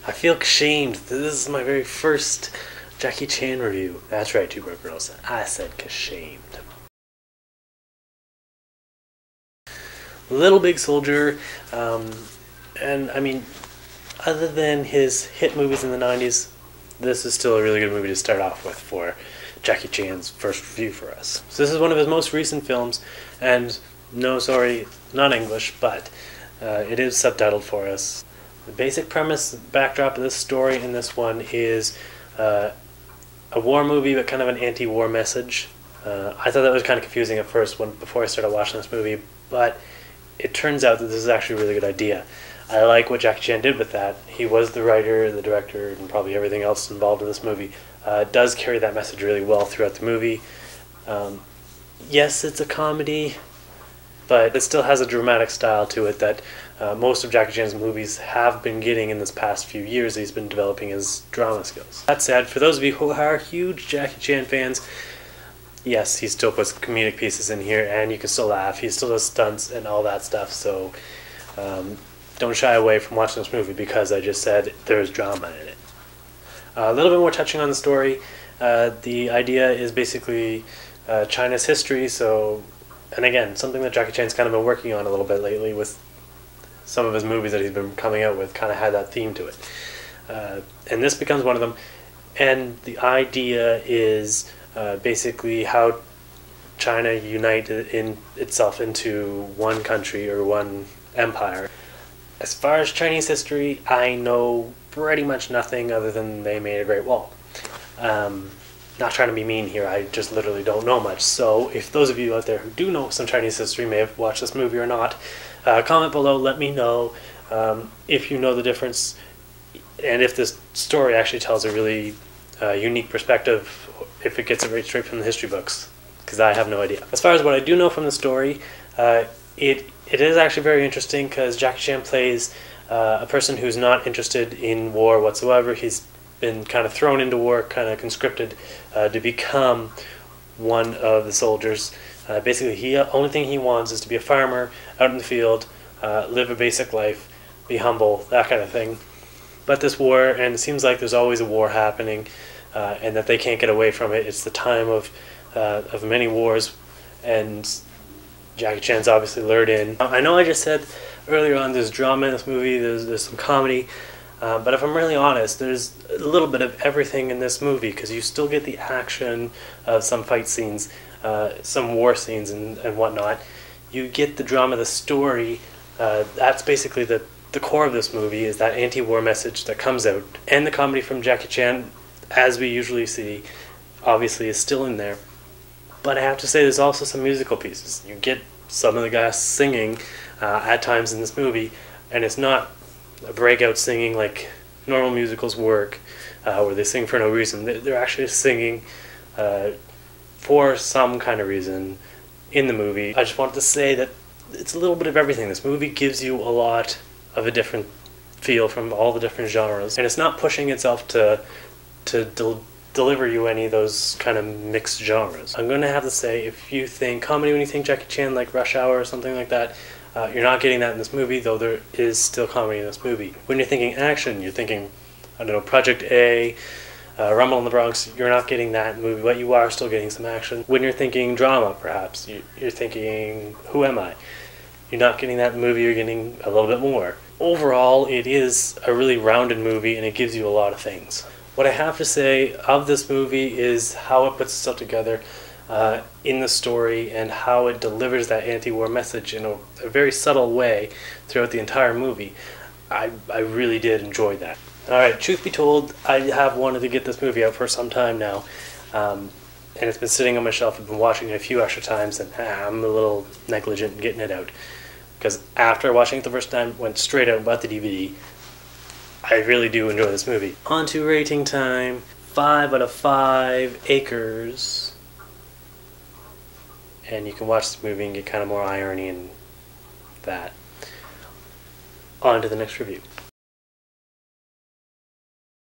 I feel ashamed. This is my very first Jackie Chan review. That's right, Two Broke Girls. I said ashamed. Little Big Soldier, and I mean, other than his hit movies in the 90s, this is still a really good movie to start off with for Jackie Chan's first review for us. So this is one of his most recent films, and no, sorry, not English, but it is subtitled for us. The basic premise, backdrop of this story in this one is a war movie, but kind of an anti-war message. I thought that was kind of confusing at first before I started watching this movie, but it turns out that this is actually a really good idea. I like what Jackie Chan did with that. He was the writer, the director, and probably everything else involved in this movie. Does carry that message really well throughout the movie. Yes, it's a comedy, but it still has a dramatic style to it that most of Jackie Chan's movies have been getting in this past few years. He's been developing his drama skills. That said, for those of you who are huge Jackie Chan fans, yes, he still puts comedic pieces in here, and you can still laugh. He still does stunts and all that stuff, so don't shy away from watching this movie because I just said there's drama in it. A little bit more touching on the story. The idea is basically China's history, so, and again, something that Jackie Chan's kind of been working on a little bit lately with some of his movies that he's been coming out with, kind of had that theme to it. And this becomes one of them, and the idea is basically how China united itself into one country or one empire. As far as Chinese history, I know pretty much nothing other than they made a Great Wall. Not trying to be mean here, I just literally don't know much. So if those of you out there who do know some Chinese history may have watched this movie or not, comment below, let me know if you know the difference and if this story actually tells a really unique perspective, if it gets it right straight from the history books, because I have no idea. As far as what I do know from the story, it is actually very interesting because Jackie Chan plays a person who's not interested in war whatsoever. He's been kind of thrown into war, kind of conscripted to become one of the soldiers. Basically, the only thing he wants is to be a farmer out in the field, live a basic life, be humble, that kind of thing. But this war, and it seems like there's always a war happening, and that they can't get away from it. It's the time of many wars, and Jackie Chan's obviously lured in. I know I just said earlier on there's drama in this movie, there's some comedy, but if I'm really honest, there's a little bit of everything in this movie because you still get the action of some fight scenes, some war scenes and whatnot. You get the drama, the story. That's basically the core of this movie, is that anti-war message that comes out. And the comedy from Jackie Chan, as we usually see, obviously is still in there. But I have to say there's also some musical pieces. You get some of the guys singing at times in this movie, and it's not a breakout singing like normal musicals work, where they sing for no reason. They're actually singing for some kind of reason in the movie. I just wanted to say that it's a little bit of everything. This movie gives you a lot of a different feel from all the different genres, and it's not pushing itself to deliver you any of those kind of mixed genres. I'm going to have to say, if you think comedy when you think Jackie Chan, like Rush Hour or something like that, you're not getting that in this movie, though there is still comedy in this movie. When you're thinking action, you're thinking, I don't know, Project A, Rumble in the Bronx, you're not getting that in the movie, but you are still getting some action. When you're thinking drama, perhaps, you're thinking, Who Am I? You're not getting that in the movie, you're getting a little bit more. Overall, it is a really rounded movie, and it gives you a lot of things. What I have to say of this movie is how it puts itself together in the story and how it delivers that anti-war message in a very subtle way throughout the entire movie. I really did enjoy that. Alright, truth be told, I have wanted to get this movie out for some time now, and it's been sitting on my shelf. I've been watching it a few extra times, and I'm a little negligent in getting it out. Because after watching it the first time, went straight out and bought the DVD. I really do enjoy this movie. On to rating time. 5 out of 5 acres. And you can watch this movie and get kind of more irony in that. On to the next review.